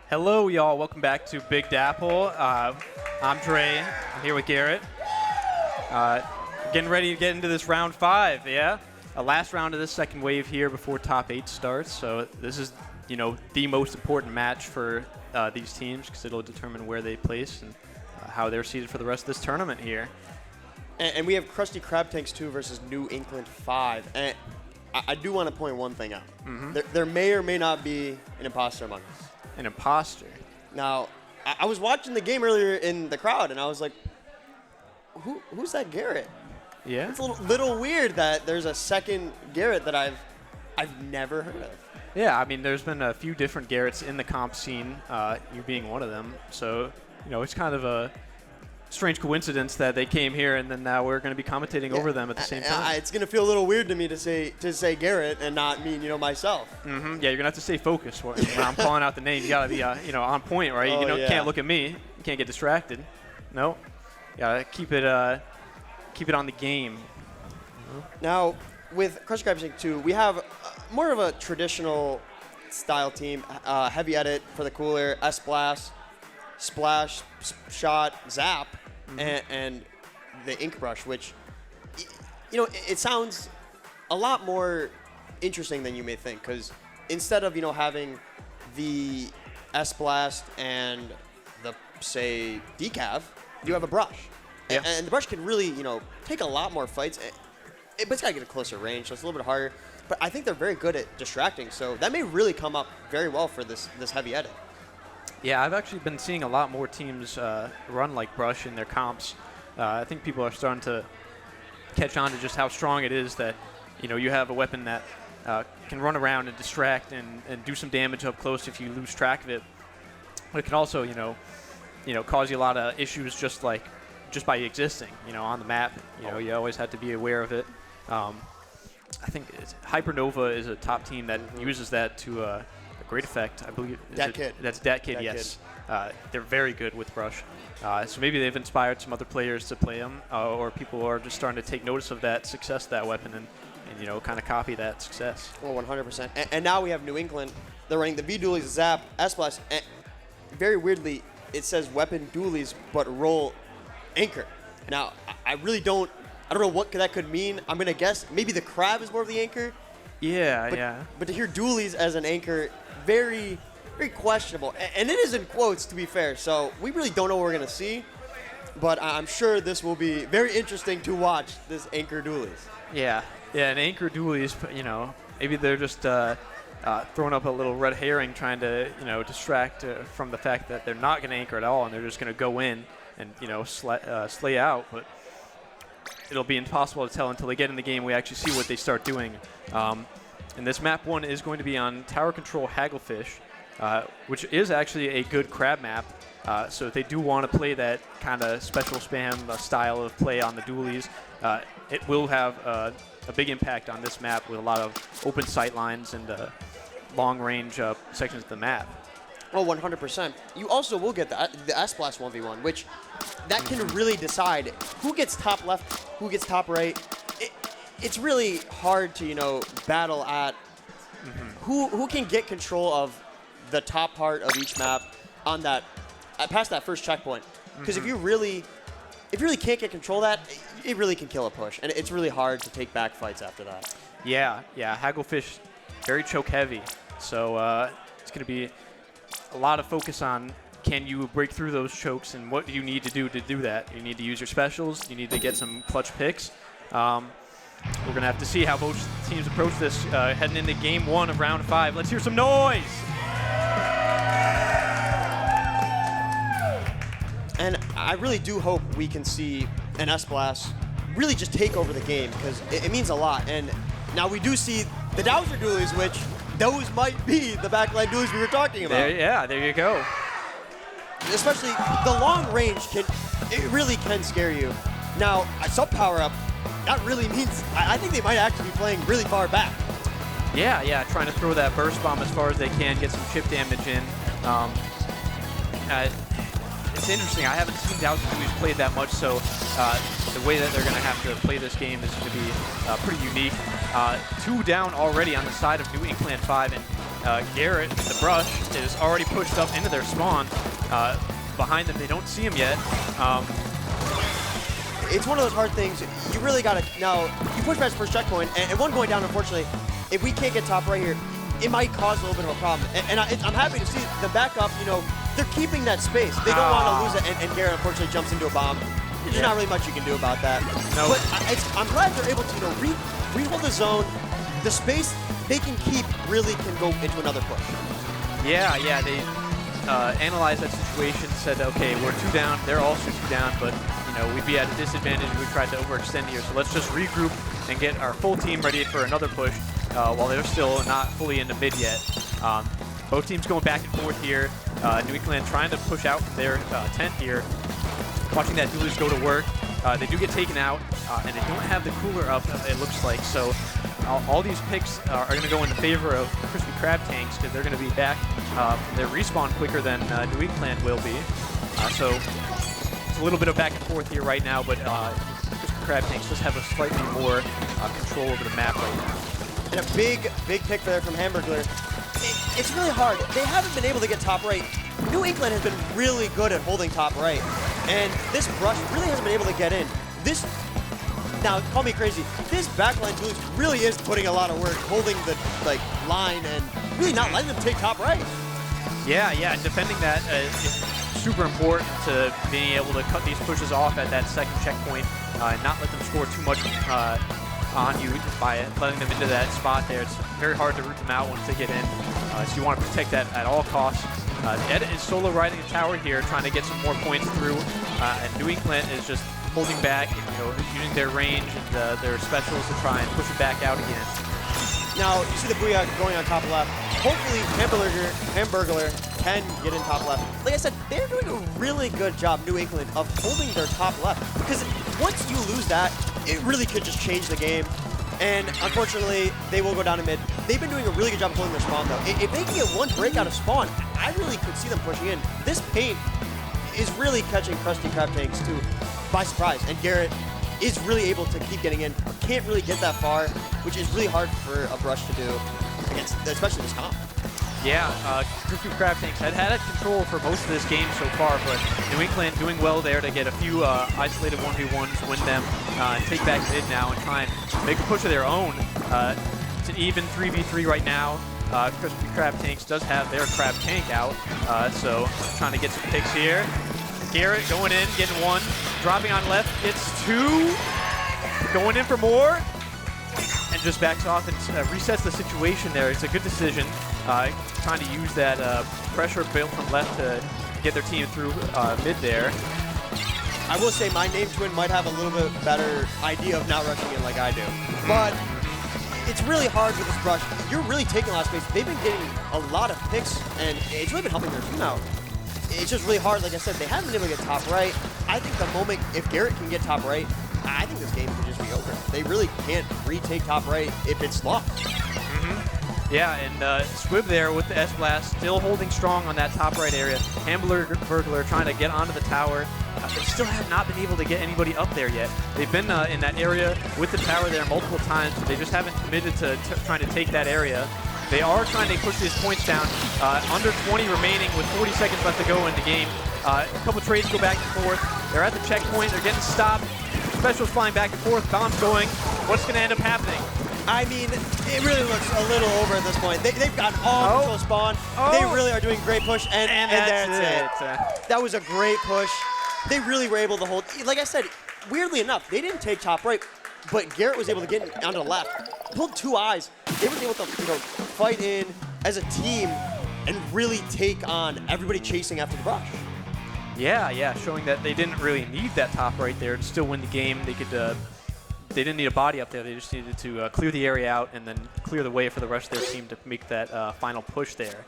Hello, y'all. Welcome back to Big Dapple. I'm Dre. I'm here with Garrett. Getting ready to get into this round 5, yeah? Last round of this second wave here before top 8 starts. So this is, the most important match for these teams because it'll determine where they place and how they're seeded for the rest of this tournament here. And we have Krusty Krab Tanks 2 versus New Inklan't 5. And I do want to point one thing out. There may or may not be an imposter among us. An imposter. Now, I was watching the game earlier in the crowd, and I was like, who's that Garrett? Yeah. It's a little weird that there's a second Garrett that I've never heard of. Yeah, I mean, there's been a few different Garretts in the comp scene, you being one of them. So, it's kind of a strange coincidence that they came here and then now we're going to be commentating over them at the same time. It's going to feel a little weird to me to say Garrett and not mean, myself. Yeah, you're going to have to stay focused when I'm calling out the name. You got to be, on point, right? You can't look at me. You can't get distracted. No. Yeah, keep it on the game. Now, with Krusty Krab Tanks 2, we have more of a traditional style team. Heavy edit for the cooler, S-Blast, Splash, Shot, Zap, and the Ink Brush, which, it sounds a lot more interesting than you may think, because instead of, having the S-Blast and the, say, Decav, you have a brush. Yeah. And the brush can really, take a lot more fights, but it's got to get a closer range, so it's a little bit harder. But I think they're very good at distracting, so that may really come up very well for this heavy edit. Yeah, I've actually been seeing a lot more teams run like Brush in their comps. I think people are starting to catch on to just how strong it is that, you have a weapon that can run around and distract and do some damage up close if you lose track of it. But it can also, cause you a lot of issues just by existing, on the map. You always have to be aware of it. I think Hypernova is a top team that uses that to a great effect, I believe. That's Dat Kid, yes. They're very good with Brush. So maybe they've inspired some other players to play them, or people are just starting to take notice of that success of that weapon and kind of copy that success. Well, 100%. And now we have New Inklan't. They're running the V-Dualies, Zap, S-Blast, and very weirdly, it says Weapon Dualies, but roll Anchor. Now, I don't know what that could mean. I'm going to guess maybe the Krab is more of the Anchor. Yeah. But to hear Dualies as an Anchor, very, very questionable. And it is in quotes, to be fair, so we really don't know what we're going to see. But I'm sure this will be very interesting to watch, this Anchor Dualies. Yeah, and Anchor Dualies, maybe they're just throwing up a little red herring trying to, distract from the fact that they're not going to anchor at all and they're just going to go in and, slay out. But it'll be impossible to tell until they get in the game. We actually see what they start doing. And this map 1 is going to be on Tower Control Hagglefish, which is actually a good crab map. So if they do want to play that kind of special spam style of play on the dualies, it will have a big impact on this map with a lot of open sight lines and long-range sections of the map. Oh, 100%. You also will get the S-Blast 1v1, which that can really decide who gets top left, who gets top right. It's really hard to, battle at who can get control of the top part of each map on that, past that first checkpoint. Because if you really can't get control of that, it really can kill a push. And it's really hard to take back fights after that. Yeah. Hagglefish, very choke heavy. So it's going to be a lot of focus on can you break through those chokes and what do you need to do that. You need to use your specials. You need to get some clutch picks. We're going to have to see how both teams approach this heading into Game 1 of Round 5. Let's hear some noise! And I really do hope we can see an S-Blast really just take over the game because it means a lot. And now we do see the Dowser Dualies, which those might be the backline dualies we were talking about. There you go. Especially the long range, it really can scare you. Now, a sub power-up, that really means I think they might actually be playing really far back. Yeah, trying to throw that burst bomb as far as they can, get some chip damage in. It's interesting. I haven't seen Dowser Dualies played that much, so the way that they're going to have to play this game is going to be pretty unique. 2 down already on the side of New Inklan't 5, and Garrett, the brush, is already pushed up into their spawn. Behind them, they don't see him yet. It's one of those hard things. You really got to, now, you push past the first checkpoint, and one going down, unfortunately, if we can't get top right here, it might cause a little bit of a problem. And I'm happy to see the backup, they're keeping that space. They don't want to lose it, and Garrett, unfortunately, jumps into a bomb. There's not really much you can do about that. No. But I'm glad they're able to, rehold the zone. The space they can keep really can go into another push. Yeah, they analyzed that situation, said, okay, we're 2 down, they're also 2 down, but we'd be at a disadvantage if we tried to overextend here, so let's just regroup and get our full team ready for another push while they're still not fully into mid yet. Both teams going back and forth here. New Inklandt trying to push out from their tent here. Watching that Duelist go to work. They do get taken out, and they don't have the cooler up, it looks like, so all these picks are going to go in favor of Krusty Krab tanks because they're going to be back from their respawn quicker than New Inklandt will be. So it's a little bit of back and forth here right now, but Krusty Krab tanks just have a slightly more control over the map right now. And a big pick there from Hamburglar. It's really hard. They haven't been able to get top right. New Inklandt has been really good at holding top right. And this brush really hasn't been able to get in. Now, call me crazy, this backline duelist really is putting a lot of work, holding the line and really not letting them take top right. Yeah, defending that is super important to being able to cut these pushes off at that second checkpoint and not let them score too much on you by letting them into that spot there. It's very hard to root them out once they get in, so you want to protect that at all costs. Edit is solo riding the tower here, trying to get some more points through, and New Inklandt is just holding back and using their range and their specials to try and push it back out again. Now, you see the Booyah going on top left. Hopefully, Hamburglar can get in top left. Like I said, they're doing a really good job, New Inklandt, of holding their top left. Because once you lose that, it really could just change the game. And unfortunately, they will go down to mid. They've been doing a really good job of holding their spawn, though. If they can get one break out of spawn, I really could see them pushing in. This paint is really catching Krusty Krab tanks, too, by surprise. And Garrett is really able to keep getting in. Can't really get that far, which is really hard for a brush to do against, especially this comp. Yeah, Krusty Krab tanks had control for most of this game so far, but New Inklandt doing well there to get a few isolated 1v1s, win them, and take back mid now and try and make a push of their own. It's an even 3v3 right now. Krusty Krab tanks does have their Krab tank out, so trying to get some picks here. Garrett going in, getting 1, dropping on left, gets 2, going in for more, and just backs off and resets the situation there. It's a good decision. Trying to use that pressure built from left to get their team through mid there. I will say my name twin might have a little bit better idea of not rushing in like I do. But it's really hard with this brush. You're really taking a lot of space. They've been getting a lot of picks, and it's really been helping their team out. It's just really hard. Like I said, they haven't been able to get top right. I think the moment, if Garrett can get top right, I think this game could just be over. They really can't retake top right if it's lost. Yeah, and Squib there with the S-Blast, still holding strong on that top right area. Hamburglar trying to get onto the tower. They still have not been able to get anybody up there yet. They've been in that area with the tower there multiple times, but they just haven't committed to trying to take that area. They are trying to push these points down. Under 20 remaining with 40 seconds left to go in the game. A couple trades go back and forth. They're at the checkpoint. They're getting stopped. Specials flying back and forth. Bombs going. What's going to end up happening? I mean, it really looks a little over at this point. They've gotten all control spawn. They really are doing great push, and that's it. That was a great push. They really were able to hold. Like I said, weirdly enough, they didn't take top right, but Garrett was able to get onto the left. Pulled 2 eyes. They were able to fight in as a team and really take on everybody chasing after the brush. Yeah, showing that they didn't really need that top right there to still win the game. They could. They didn't need a body up there. They just needed to clear the area out and then clear the way for the rest of their team to make that final push there.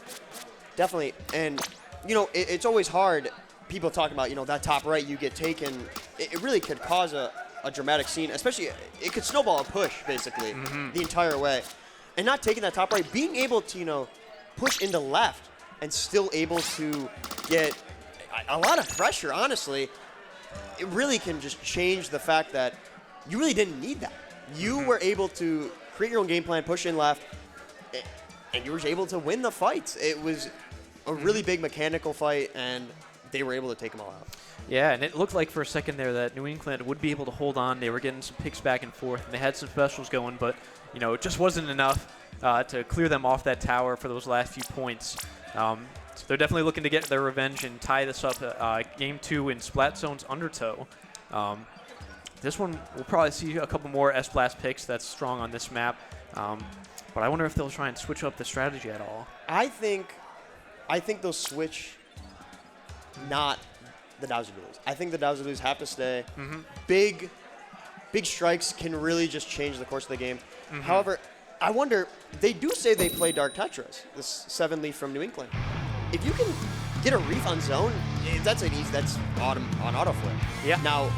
Definitely. And, it's always hard. People talking about, that top right you get taken. It really could cause a dramatic scene, especially it could snowball a push, basically, the entire way. And not taking that top right, being able to, push into left and still able to get a lot of pressure, honestly, it really can just change the fact that you really didn't need that. You were able to create your own game plan, push in left, and you were able to win the fights. It was a really big mechanical fight, and they were able to take them all out. Yeah, and it looked like for a second there that New Inklandt would be able to hold on. They were getting some picks back and forth, and they had some specials going, but it just wasn't enough to clear them off that tower for those last few points. So they're definitely looking to get their revenge and tie this up Game 2 in Splat Zone's Undertow. This one, we'll probably see a couple more S-Blast picks that's strong on this map, but I wonder if they'll try and switch up the strategy at all. I think they'll switch not the Dazzledoos. I think the Dazzledoos have to stay. Big strikes can really just change the course of the game. However, I wonder, they do say they play Dark Tetris, this 7-leaf from New Inklandt. If you can get a reef on zone, that's on auto flip. Yeah. Now,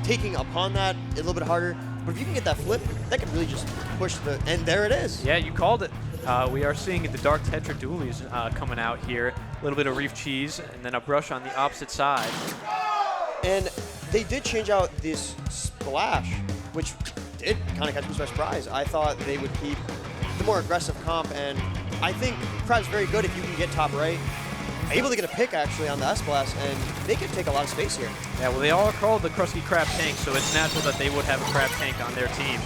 taking upon that, a little bit harder, but if you can get that flip, that can really just push and there it is. Yeah, you called it. We are seeing the Dark Tetra Dualies coming out here. A little bit of Reef Cheese, and then a brush on the opposite side. And they did change out this splash, which did kind of catch me by surprise. I thought they would keep the more aggressive comp, and I think Krab's very good if you can get top right. Able to get a pick, actually, on the S-Blast, and they could take a lot of space here. Yeah, well, they all are called the Krusty Krab tank, so it's natural that they would have a Krab tank on their team.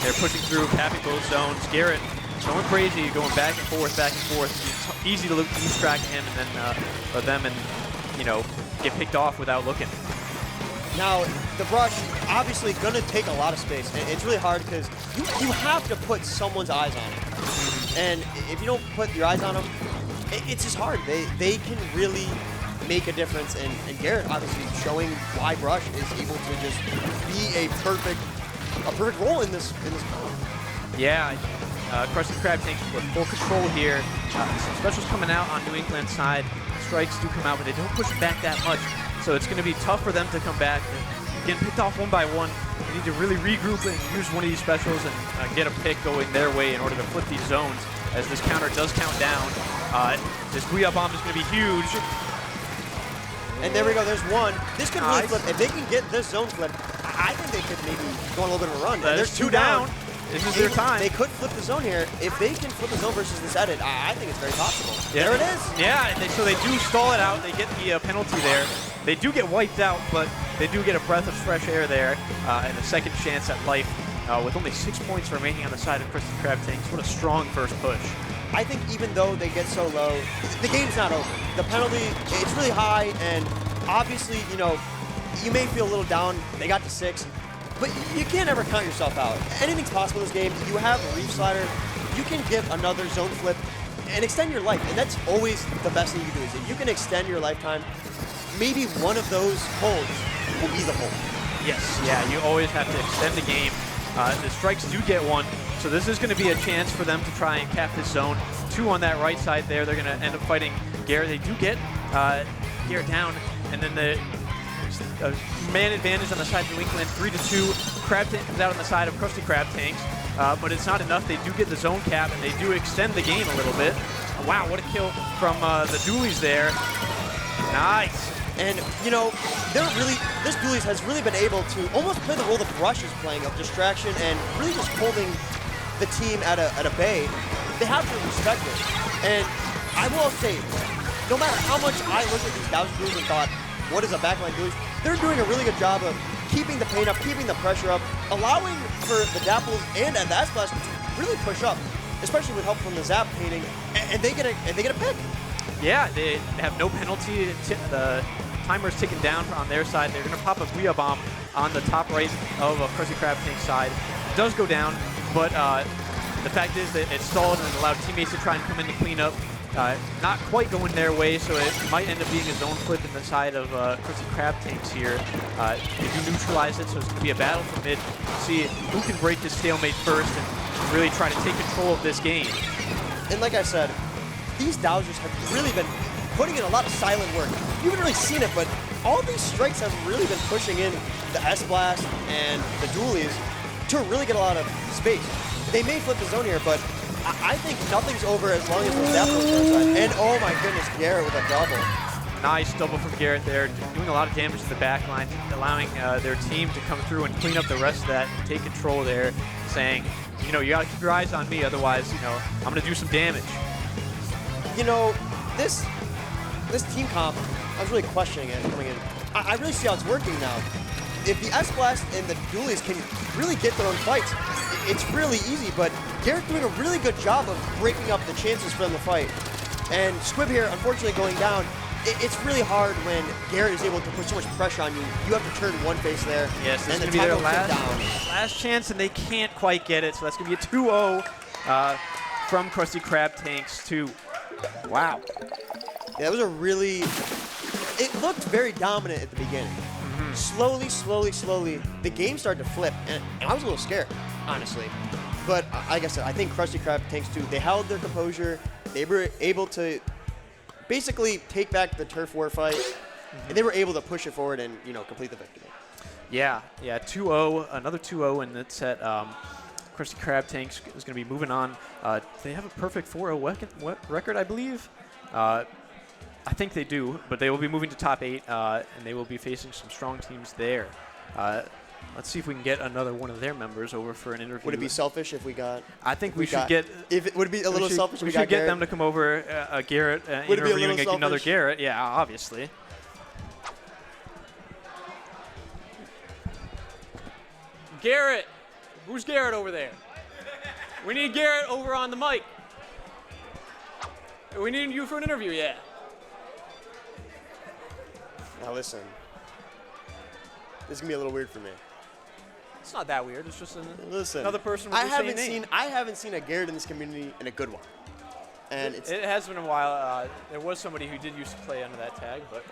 They're pushing through, capping both zones. Garrett going crazy, going back and forth, back and forth. It's easy to lose track of him and then of them and get picked off without looking. Now, the brush obviously going to take a lot of space. And it's really hard because you have to put someone's eyes on him. And if you don't put your eyes on them, it's just hard. They can really make a difference. And Garrett obviously showing why brush is able to just be a perfect role in this comp. Yeah. Krusty Krab takes full control here. Some specials coming out on New Inkland's side. Strikes do come out, but they don't push back that much. So it's going to be tough for them to come back. Getting picked off one by one. They need to really regroup and use one of these specials and get a pick going their way in order to flip these zones as this counter does count down. This Guia bomb is going to be huge. And there we go. There's one. This could really flip. If they can get this zone flip, I think they could maybe go on a little bit of a run. There's two down. This is their time. They could flip the zone here. If they can flip the zone versus this edit, I think it's very possible. Yeah. There it is. Yeah, so they do stall it out. They get the penalty there. They do get wiped out, but they do get a breath of fresh air there and a second chance at life with only 6 points remaining on the side of Krusty Krab tanks. What a strong first push. I think even though they get so low, the game's not over. The penalty, it's really high, and obviously, you may feel a little down. They got to 6. But you can't ever count yourself out. Anything's possible in this game. You have a reef slider. You can get another zone flip and extend your life. And that's always the best thing you can do is if you can extend your lifetime, maybe one of those holds will be the hold. Yes, yeah, you always have to extend the game. The strikes do get one, so this is going to be a chance for them to try and cap this zone. 2 on that right side there. They're going to end up fighting Garrett. They do get Garrett down, and then the man advantage on the side of New Inklandt, 3-2. Krab tank comes out on the side of Krusty Krab tanks, but it's not enough. They do get the zone cap, and they do extend the game a little bit. Wow, what a kill from the Dualies there. Nice. And, this Dualies has really been able to almost play the role the brush is playing of distraction and really just holding the team at a bay. They have to respect it. And I will say, no matter how much I looked at these Dualies and thought, what is a backline Dualies? They're doing a really good job of keeping the pain up, keeping the pressure up, allowing for the Dapples and the S-Blast to really push up, especially with help from the Zap painting, and they get a pick. Yeah, they have no penalty. The timer's ticking down on their side. They're going to pop a Guia bomb on the top right of a Krusty Krab tank side. It does go down, but the fact is that it stalled and allowed teammates to try and come in to clean up. Not quite going their way, so it might end up being a zone flip in the side of Krusty Krab tanks here. They do neutralize it, so it's going to be a battle for mid. See who can break this stalemate first and really try to take control of this game. And like I said, these Dowsers have really been putting in a lot of silent work. You haven't really seen it, but all these strikes have really been pushing in the S-Blast and the Dualies to really get a lot of space. They may flip the zone here, but I think nothing's over as long as the Dapple is inside. And oh my goodness, Garrett with a double. Nice double from Garrett there, doing a lot of damage to the back line, allowing their team to come through and clean up the rest of that, take control there, saying, you know, you got to keep your eyes on me, otherwise, you know, I'm going to do some damage. You know, this team comp, I was really questioning it coming in. I really see how it's working now. If the S-Blast and the Dualies can really get their own fights, it's really easy, but Garrett's doing a really good job of breaking up the chances for them to fight. And Squib here, unfortunately, going down. It's really hard when Garrett is able to put so much pressure on you. You have to turn one face there. Yes, this and is going to be their last chance, and they can't quite get it. So that's going to be a 2-0 from Krusty Krab Tanks to, wow. Yeah, it was a really, it looked very dominant at the beginning. Slowly, the game started to flip, and I was a little scared, honestly. But like I said, I think Krusty Krab Tanks too, they held their composure. They were able to basically take back the turf war fight, and they were able to push it forward and, you know, complete the victory. Yeah, 2-0, another 2-0 in that set. Krusty Krab Tanks is going to be moving on. They have a perfect 4-0 record, I believe. I think they do, but they will be moving to top 8, and they will be facing some strong teams there. Let's see if we can get another one of their members over for an interview. Would it be selfish if we got? I think we should get. If it would be a little selfish, we should get them to come over. Garrett interviewing another Garrett. Yeah, obviously. Garrett, who's Garrett over there? We need Garrett over on the mic. We need you for an interview. Yeah. Now listen, this is gonna be a little weird for me. It's not that weird. It's just listen, another person with the same name. I haven't seen a Garrett in this community in a good one. And it has been a while. There was somebody who did used to play under that tag, but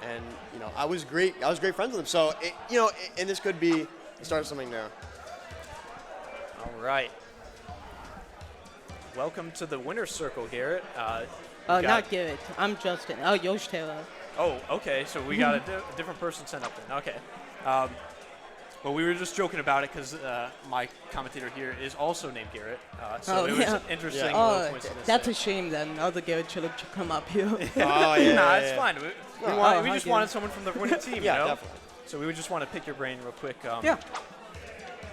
you know, I was great friends with him. So you know, and this could be the start of something new. All right. Welcome to the winner's circle, Garrett. Not Garrett. I'm Justin. Oh, Yosh Taylor. Oh, okay. So we got a different person sent up then. Okay. Well, we were just joking about it because my commentator here is also named Garrett. So it was an interesting little coincidence. That's a shame then. Other Garrett should have come up here. It's fine. We just wanted someone from the winning team, you know? Definitely. So we would just want to pick your brain real quick. Yeah.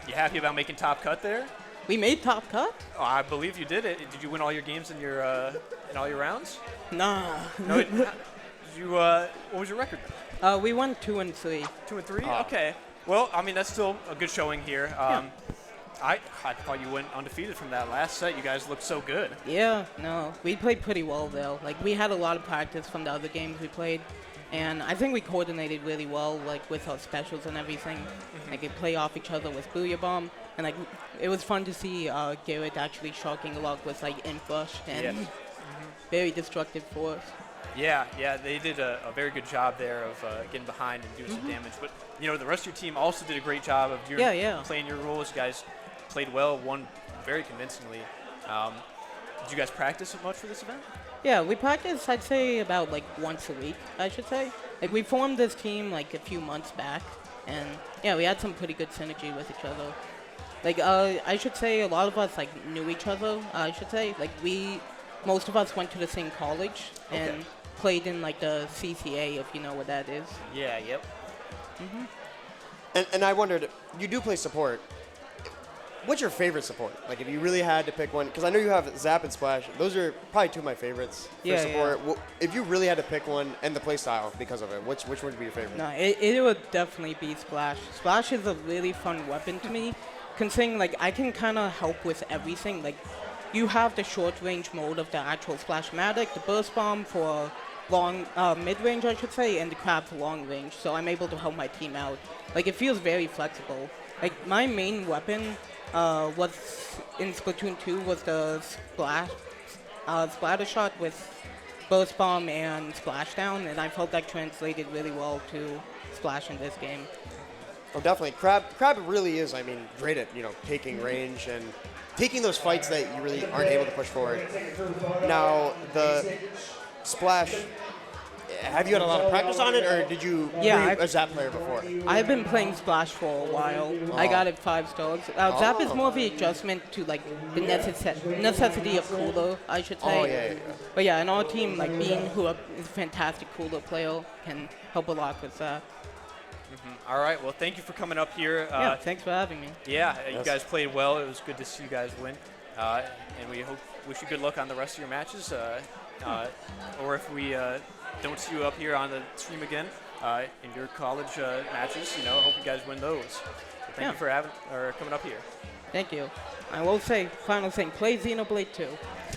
You happy about making top cut there? We made top cut? Oh, I believe you did it. Did you win all your games in all your rounds? Nah. No. What was your record? We won 2 and 3. 2 and 3? Okay. Well, I mean, that's still a good showing here. I thought you went undefeated from that last set. You guys looked so good. Yeah, no. We played pretty well, though. Like, we had a lot of practice from the other games we played. And I think we coordinated really well, like, with our specials and everything. Like, we play off each other with Booyah Bomb. And, like, it was fun to see Garrett actually shocking a lot with, like, Imp Rush and very destructive force. Yeah, they did a very good job there of getting behind and doing some damage. But, you know, the rest of your team also did a great job of playing your roles. You guys played well, won very convincingly. Did you guys practice much for this event? Yeah, we practice, I'd say, about, like, once a week, I should say. Like, we formed this team, like, a few months back. And, yeah, we had some pretty good synergy with each other. Like, I should say a lot of us, like, knew each other, I should say. Like, most of us went to the same college and played in, like, the CCA, if you know what that is. Yeah, yep. And I wondered, you do play support. What's your favorite support? Like, if you really had to pick one, because I know you have Zap and Splash. Those are probably 2 of my favorites for support. Yeah. Well, if you really had to pick one and the play style because of it, which one would be your favorite? No, it would definitely be Splash. Splash is a really fun weapon to me, considering, like, I can kind of help with everything. Like, you have the short-range mode of the actual Splash-matic, the Burst Bomb for long, mid-range, I should say, and the Krab for long-range, so I'm able to help my team out. Like, it feels very flexible. Like, my main weapon was in Splatoon 2 was the Splatter Shot with Burst Bomb and Splashdown, and I felt that translated really well to Splash in this game. Oh, definitely. Krab really is, I mean, great at, you know, taking range and taking those fights that you really aren't able to push forward. Now, the Splash, have you had a lot of practice on it, or did you Yeah, were you a Zap player before? I've been playing Splash for a while. I got it 5 stars. Zap is more of the adjustment to like the necessity of cooler, I should say. Oh, yeah. But yeah, in our team, like Bean, who is a fantastic cooler player, can help a lot with that. All right. Well, thank you for coming up here. Yeah, thanks for having me. Yeah, you Yes. guys played well. It was good to see you guys win. And we wish you good luck on the rest of your matches. Or if we don't see you up here on the stream again in your college matches, I hope you guys win those. So thank you for coming up here. Thank you. I will say, final thing, play Xenoblade 2.